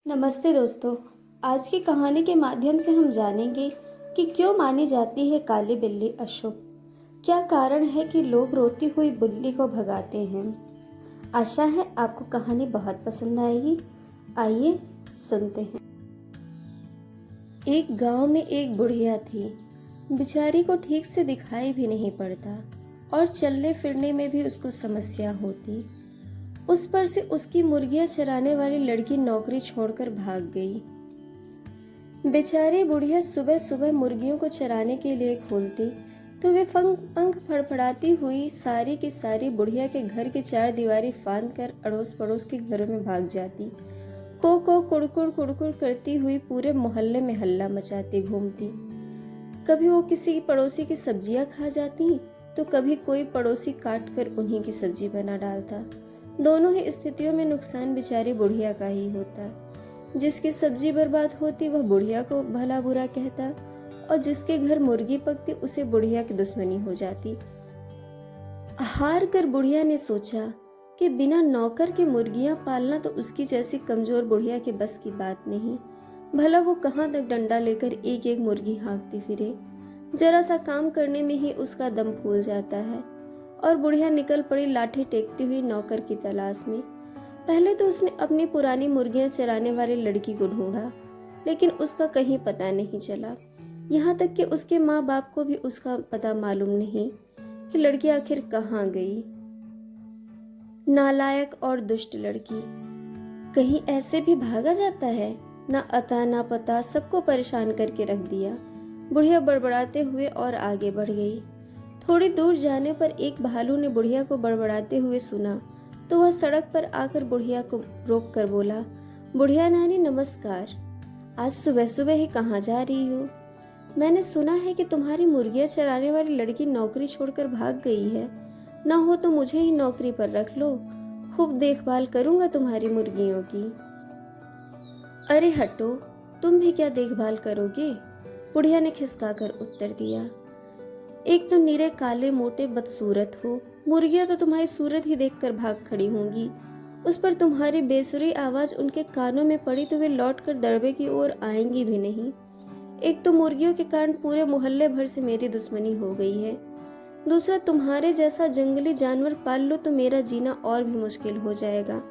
नमस्ते दोस्तों। आज की कहानी के माध्यम से हम जानेंगे कि क्यों मानी जाती है काली बिल्ली अशुभ। क्या कारण है कि लोग रोती हुई बिल्ली को भगाते हैं। आशा है आपको कहानी बहुत पसंद आएगी। आइए सुनते हैं। एक गांव में एक बुढ़िया थी। बेचारी को ठीक से दिखाई भी नहीं पड़ता और चलने फिरने में भी उसको समस्या होती। उस पर से उसकी मुर्गियां चराने वाली लड़की नौकरी छोड़कर भाग गई। बेचारी बुढ़िया सुबह सुबह मुर्गियों को चराने के लिए खोलती तो वे पंख फड़फड़ाती हुई सारी की सारी बुढ़िया के घर की चार दीवारी फांद कर अड़ोस पड़ोस के घरों में भाग जाती। को कुड़कुड़ कुड़कुड़ करती हुई पूरे मोहल्ले में हल्ला मचाती घूमती। कभी वो किसी पड़ोसी की सब्जियां खा जाती तो कभी कोई पड़ोसी काट कर उन्हीं की सब्जी बना डालता। दोनों ही स्थितियों में नुकसान बेचारी बुढ़िया का ही होता। जिसकी सब्जी बर्बाद होती वह बुढ़िया को भला बुरा कहता और जिसके घर मुर्गी पकती उसे बुढ़िया की दुश्मनी हो जाती। हार कर बुढ़िया ने सोचा कि बिना नौकर के मुर्गियां पालना तो उसकी जैसी कमजोर बुढ़िया के बस की बात नहीं। भला वो कहाँ तक डंडा लेकर एक एक मुर्गी हाँकती फिरे। जरा सा काम करने में ही उसका दम फूल जाता है और बुढ़िया निकल पड़ी लाठी टेकती हुई नौकर की तलाश में। पहले तो उसने अपनी पुरानी मुर्गियां चराने वाली लड़की को ढूंढा, लेकिन उसका कहीं पता नहीं चला। यहाँ तक कि उसके माँ बाप को भी उसका पता मालूम नहीं कि लड़की आखिर कहाँ गई। नालायक और दुष्ट लड़की, कहीं ऐसे भी भागा जाता है। ना अता ना पता, सबको परेशान करके रख दिया। बुढ़िया बड़बड़ाते हुए और आगे बढ़ गई। थोड़ी दूर जाने पर एक भालू ने बुढ़िया को बड़बड़ाते हुए सुना तो वह सड़क पर आकर बुढ़िया को रोक कर बोला, बुढ़िया नानी नमस्कार। आज सुबह सुबह ही कहाँ जा रही हो? मैंने सुना है कि तुम्हारी मुर्गियां चराने वाली लड़की नौकरी छोड़कर भाग गई है। ना हो तो मुझे ही नौकरी पर रख लो, खूब देखभाल करूंगा तुम्हारी मुर्गियों की। अरे हटो, तुम भी क्या देखभाल करोगे? बुढ़िया ने खिसकाकर उत्तर दिया। एक तो नीरे काले मोटे बदसूरत हो, मुर्गियां तो तुम्हारी सूरत ही देखकर भाग खड़ी होंगी। उस पर तुम्हारी बेसुरी आवाज उनके कानों में पड़ी तो वे लौटकर दड़बे की ओर आएंगी भी नहीं। एक तो मुर्गियों के कारण पूरे मोहल्ले भर से मेरी दुश्मनी हो गई है। दूसरा, तुम्हारे जैसा जंगली जानवर पाल लो तो मेरा जीना और भी मुश्किल हो जाएगा।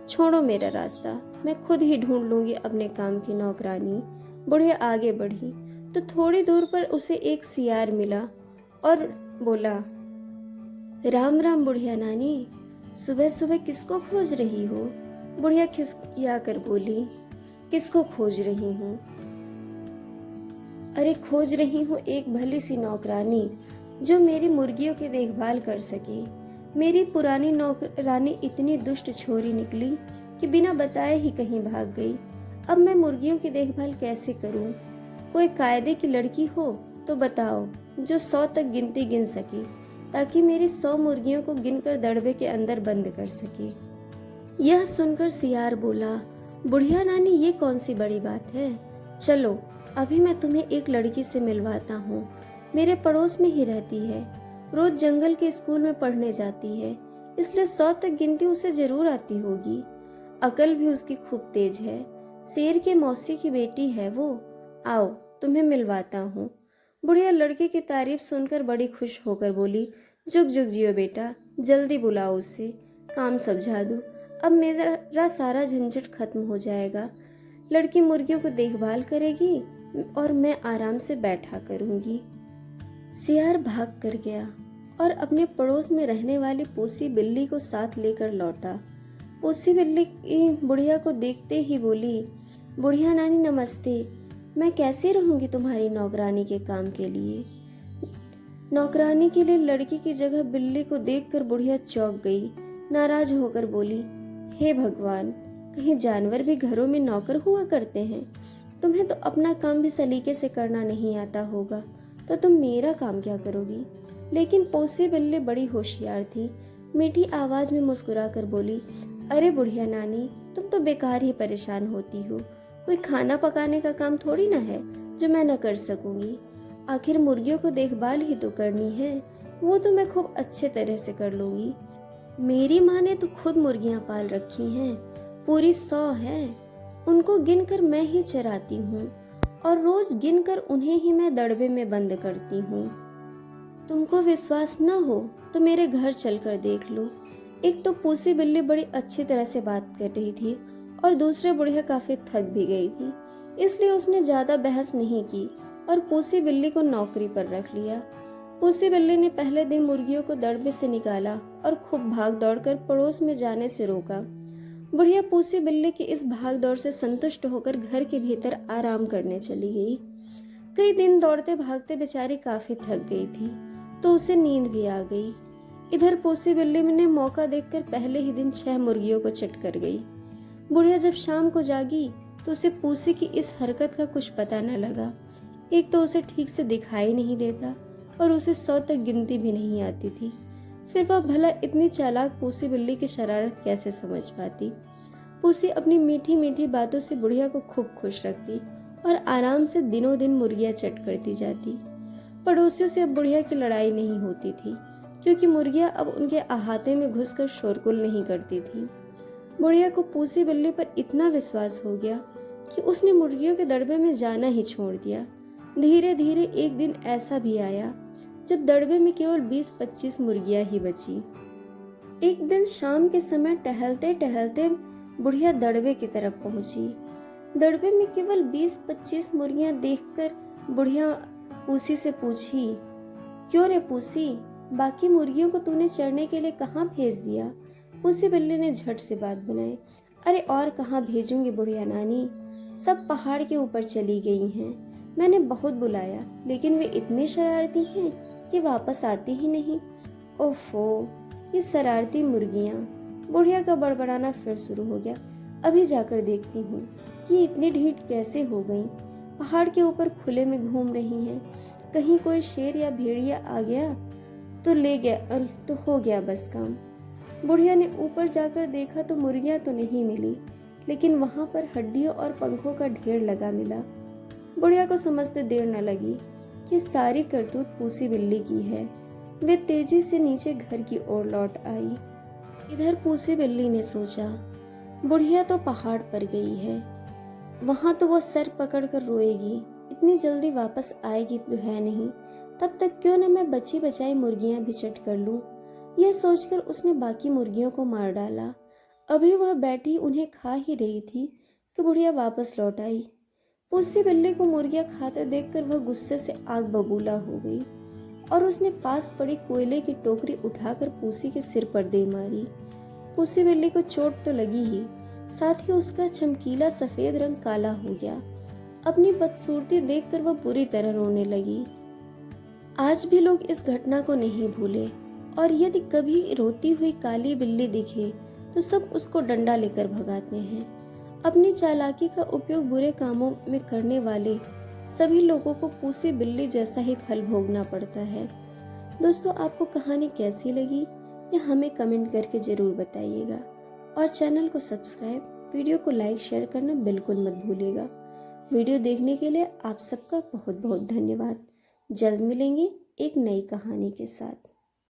छोड़ो मेरा रास्ता, मैं खुद ही ढूंढ लूंगी अपने काम की नौकरानी। बुढ़िया आगे बढ़ी तो थोड़ी दूर पर उसे एक सियार मिला और बोला, राम राम बुढ़िया नानी, सुबह सुबह किसको खोज रही हो? बुढ़िया खिसकिया कर बोली, किसको खोज रही हूँ? अरे खोज रही हूँ एक भली सी नौकरानी जो मेरी मुर्गियों की देखभाल कर सके। मेरी पुरानी नौकरानी इतनी दुष्ट छोरी निकली कि बिना बताए ही कहीं भाग गई। अब मैं मुर्गियों की देखभाल कैसे करूँ? कोई कायदे की लड़की हो तो बताओ जो 100 तक गिनती गिन सके, ताकि मेरी 100 मुर्गियों को गिनकर दड़बे के अंदर बंद कर सके। यह सुनकर सियार बोला, बुढ़िया नानी ये कौन सी बड़ी बात है? चलो अभी मैं तुम्हें एक लड़की से मिलवाता हूँ। मेरे पड़ोस में ही रहती है, रोज जंगल के स्कूल में पढ़ने जाती है, इसलिए 100 तक गिनती उसे जरूर आती होगी। अकल भी उसकी खूब तेज है, शेर के मौसी की बेटी है वो। आओ तुम्हें मिलवाता हूँ। बुढ़िया लड़के की तारीफ सुनकर बड़ी खुश होकर बोली, जुग जुग जियो बेटा, जल्दी बुलाओ उसे, काम समझा दूँ। अब मेरा सारा झंझट खत्म हो जाएगा। लड़की मुर्गियों को देखभाल करेगी और मैं आराम से बैठा करूंगी। सियार भाग कर गया और अपने पड़ोस में रहने वाली पूसी बिल्ली को साथ लेकर लौटा। पूसी बिल्ली बुढ़िया को देखते ही बोली, बुढ़िया नानी नमस्ते, मैं कैसे रहूंगी तुम्हारी नौकरानी के काम के लिए? नौकरानी के लिए लड़की की जगह बिल्ली को देखकर बुढ़िया चौंक गई। नाराज होकर बोली, हे भगवान, कहीं जानवर भी घरों में नौकर हुआ करते हैं? तुम्हें तो अपना काम भी सलीके से करना नहीं आता होगा, तो तुम मेरा काम क्या करोगी? लेकिन पोसी बिल्ली बड़ी होशियार थी। मीठी आवाज में मुस्कुरा कर बोली, अरे बुढ़िया नानी, तुम तो बेकार ही परेशान होती हो। कोई खाना पकाने का काम थोड़ी ना है जो मैं न कर सकूंगी। आखिर मुर्गियों को देखभाल ही तो करनी है, वो तो मैं खूब अच्छे तरह से कर लूंगी। मेरी माँ ने तो खुद मुर्गियां पाल रखी हैं, पूरी 100 हैं। उनको गिनकर मैं ही चराती हूँ और रोज गिनकर उन्हें ही मैं दड़बे में बंद करती हूँ। तुमको विश्वास न हो तो मेरे घर चलकर देख लो। एक तो पूसी बिल्ली बड़ी अच्छी तरह से बात कर रही थी और दूसरे बुढ़िया काफी थक भी गई थी, इसलिए उसने ज्यादा बहस नहीं की और पूसी बिल्ली को नौकरी पर रख लिया। पूसी बिल्ली ने पहले दिन मुर्गियों को दड़बे से निकाला और खूब भाग दौड़ कर पड़ोस में जाने से रोका। बुढ़िया पूसी बिल्ली की इस भाग दौड़ से संतुष्ट होकर घर के भीतर आराम करने चली गई। कई दिन दौड़ते भागते बेचारी काफी थक गई थी, तो उसे नींद भी आ गई। इधर पूसी बिल्ली ने मौका देखकर पहले ही दिन 6 मुर्गियों को चट कर गई। बुढ़िया जब शाम को जागी तो उसे पूसी की इस हरकत का कुछ पता न लगा। एक तो उसे ठीक से दिखाई नहीं देता और उसे 100 तक गिनती भी नहीं आती थी। फिर वह भला इतनी चालाक पूसी बिल्ली की शरारत कैसे समझ पाती। पूसी अपनी मीठी मीठी बातों से बुढ़िया को खूब खुश रखती और आराम से दिनों दिन मुर्गियां चट करती जाती। पड़ोसियों से अब बुढ़िया की लड़ाई नहीं होती थी, क्योंकि मुर्गियां अब उनके अहाते में घुसकर शोरगुल नहीं करती थी। बुढ़िया को पूसी बिल्ली पर इतना विश्वास हो गया कि उसने मुर्गियों के दड़बे में जाना ही छोड़ दिया। धीरे धीरे एक दिन ऐसा भी आया जब दड़बे में केवल 20-25 मुर्गियां ही बची। एक दिन शाम के समय टहलते टहलते बुढ़िया दड़बे की तरफ पहुंची। दड़बे में केवल 20-25 मुर्गियां देखकर बुढ़िया पूसी से पूछी, क्यों रे पूसी, बाकी मुर्गियों को तूने चरने के लिए कहाँ भेज दिया? पूसी बिल्ली ने झट से बात बनाई, अरे और कहाँ भेजूंगी बुढ़िया नानी, सब पहाड़ के ऊपर चली गई हैं। मैंने बहुत बुलाया लेकिन वे इतनी शरारती हैं कि वापस आती ही नहीं। ओफो, ये शरारती मुर्गियाँ। बुढ़िया का बड़बड़ाना फिर शुरू हो गया। अभी जाकर देखती हूँ कि इतनी ढीठ कैसे हो गई। पहाड़ के ऊपर खुले में घूम रही हैं, कहीं कोई शेर या भेड़िया आ गया तो ले गया तो हो गया बस काम। बुढ़िया ने ऊपर जाकर देखा तो मुर्गियां तो नहीं मिली, लेकिन वहां पर हड्डियों और पंखों का ढेर लगा मिला। बुढ़िया को समझते देर न लगी कि सारी करतूत पूसी बिल्ली की है। वे तेजी से नीचे घर की ओर लौट आई। इधर पूसी बिल्ली ने सोचा, बुढ़िया तो पहाड़ पर गई है, वहां तो वो सर पकड़कर रोएगी, इतनी जल्दी वापस आएगी तो है नहीं, तब तक क्यों न मैं बची बचाई मुर्गियां भी चट कर लूं। यह सोचकर उसने बाकी मुर्गियों को मार डाला। अभी वह बैठी उन्हें खा ही रही थी कि बुढ़िया वापस लौट आई। पूसी बिल्ली को मुर्गियां खाते देखकर वह गुस्से से आग बबूला हो गई और उसने पास पड़ी कोयले की टोकरी उठाकर पूसी के सिर पर दे मारी। पूसी बिल्ली को चोट तो लगी ही, साथ ही उसका चमकीला सफेद रंग काला हो गया। अपनी बदसूरती देखकर वह बुरी तरह रोने लगी। आज भी लोग इस घटना को नहीं भूले और यदि कभी रोती हुई काली बिल्ली दिखे तो सब उसको डंडा लेकर भगाते हैं। अपनी चालाकी का उपयोग बुरे कामों में करने वाले सभी लोगों को पूसी बिल्ली जैसा ही फल भोगना पड़ता है। दोस्तों, आपको कहानी कैसी लगी यह हमें कमेंट करके जरूर बताइएगा और चैनल को सब्सक्राइब, वीडियो को लाइक शेयर करना बिल्कुल मत भूलिएगा। वीडियो देखने के लिए आप सबका बहुत बहुत धन्यवाद। जल्द मिलेंगे एक नई कहानी के साथ।